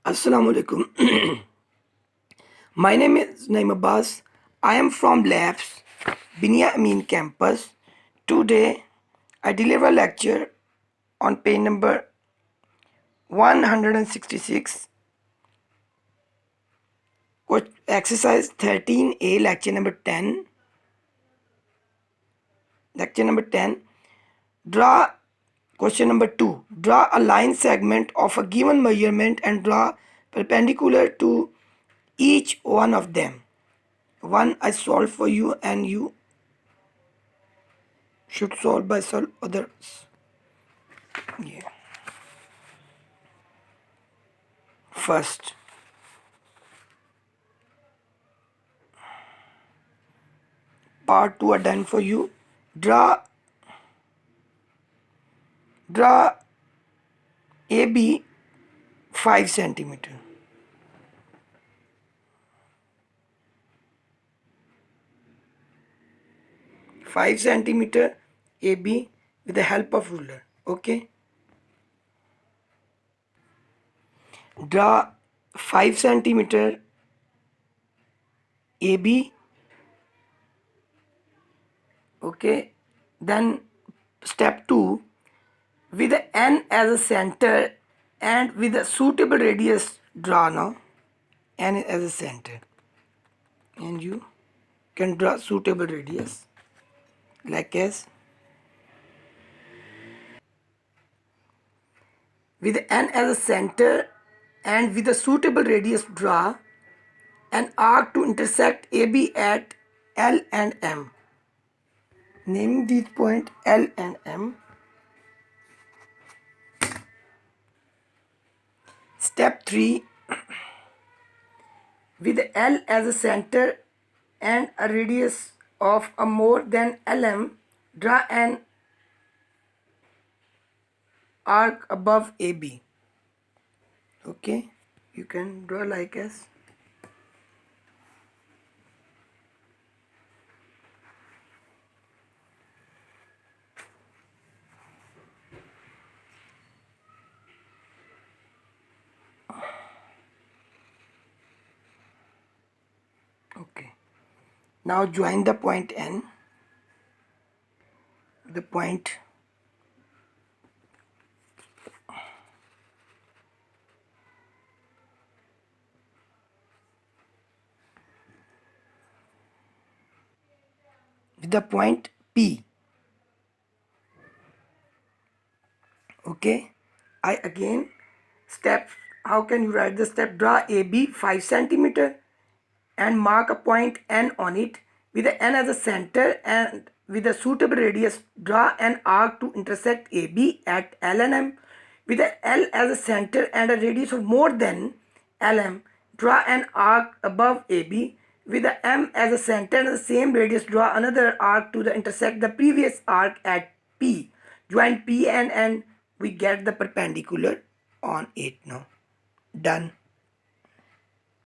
Assalamu alaikum. My name is Naim Abbas. I am from Labs, Binyameen campus. Today, I deliver a lecture on page number 166, exercise 13A, lecture number 10. Lecture number 10. Draw question number 2. Draw a line segment of a given measurement and draw perpendicular to each one of them. One I solve for you and you should solve by solve others. Yeah. First, part 2 are done for you. Draw AB 5 centimeter. 5 centimeter AB with the help of ruler. Okay. Draw 5 centimeter AB. Okay. Then step 2, with the N as a center and with a suitable radius, draw now N as a center, and you can draw suitable radius like as with N as a center and with a suitable radius, draw an arc to intersect AB at L and M. Naming these points L and M. Step 3, with L as a center and a radius of a more than LM, draw an arc above AB. Okay, you can draw like as okay. Now join the point N, the point with the point P. Okay, I again step. How can you write the step? Draw AB 5 centimeter and mark a point N on it with the N as a center and with a suitable radius, draw an arc to intersect AB at L and M. With the L as a center and a radius of more than LM, draw an arc above AB. With the M as a center and the same radius, draw another arc to intersect the previous arc at P. Join P and N, we get the perpendicular on it now. Done.